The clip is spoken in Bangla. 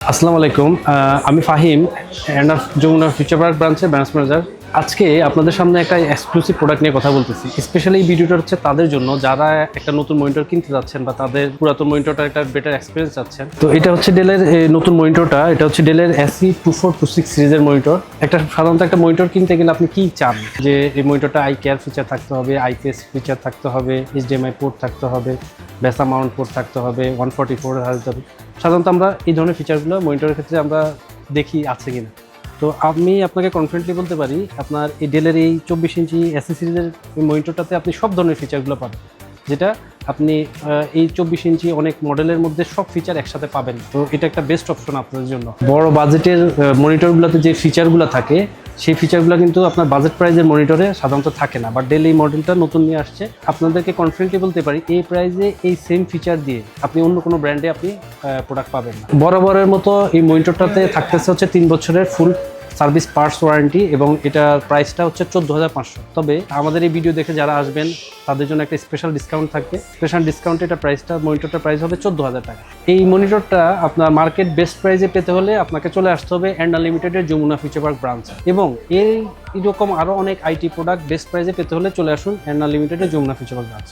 আসসালামু আলাইকুম। আমি Fahim, and of Jamuna future Park ব্রাঞ্চের ব্রাঞ্চ ম্যানেজার। আজকে আপনাদের সামনে একটা এক্সক্লুসিভ প্রোডাক্ট নিয়ে কথা বলতেছি। স্পেশালি এই ভিডিওটা হচ্ছে তাদের জন্য যারা একটা নতুন মনিটর কিনতে যাচ্ছেন বা তাদের পুরাতন মনিটরটা একটা বেটার এক্সপিরিয়েন্স চাচ্ছেন। তো এটা হচ্ছে ডেলের নতুন মনিটরটা, এটা হচ্ছে ডেলের SE2426 সিরিজের মনিটর। সাধারণত একটা মনিটর কিনতে গেলে আপনি কি চান, যে এই মনিটরটা আই কেয়ার ফিচার থাকতে হবে, IPS ফিচার থাকতে হবে, HDMI পোর্ট থাকতে হবে, বেসা মাউন্ট পোর্ট থাকতে হবে, 144 হার্জ হবে। সাধারণত আমরা এই ধরনের ফিচারগুলো মনিটরের ক্ষেত্রে আমরা দেখি আছে কিনা। তো আমি আপনাকে কনফিডেন্টলি বলতে পারি, আপনার এই ডেলের এই 24 ইঞ্চি SE সিরিজের মনিটরটাতে আপনি সব ধরনের ফিচারগুলো পাবেন, যেটা আপনি এই 24 ইঞ্চি অনেক মডেলের মধ্যে সব ফিচার একসাথে পাবেন। তো এটা একটা বেস্ট অপশন আপনাদের জন্য। বড় বাজেটের মনিটরগুলোতে যে ফিচারগুলো থাকে, সেই ফিচারগুলো কিন্তু আপনার বাজেট প্রাইজের মনিটরে সাধারণত থাকে না। বাট ডেল এই মডেলটা নতুন নিয়ে আসছে, আপনাদেরকে কনফিডেন্টলি বলতে পারি এই প্রাইজে এই সেম ফিচার দিয়ে আপনি অন্য কোনো ব্র্যান্ডে আপনি প্রোডাক্ট পাবেন না। বরাবরের মতো এই মনিটরটাতে থাকতেছে হচ্ছে 3 বছরের ফুল সার্ভিস পার্টস ওয়ারেন্টি, এবং এটার প্রাইসটা হচ্ছে 14,500। তবে আমাদের এই ভিডিও দেখে যারা আসবেন তাদের জন্য একটা স্পেশাল ডিসকাউন্ট থাকবে। স্পেশাল ডিসকাউন্টে এটা মনিটরটার প্রাইস হবে 14,000 টাকা। এই মনিটরটা আপনার মার্কেট বেস্ট প্রাইসে পেতে হলে আপনাকে চলে আসতে হবে এন্ড আনলিমিটেডের যমুনা ফিউচার পার্ক ব্রাঞ্চ, এবং এরকম আরও অনেক IT প্রোডাক্ট বেস্ট প্রাইসে পেতে হলে চলে আসুন এন্ড আনলিমিটেডের যমুনা ফিউচার পার্ক ব্রাঞ্চ।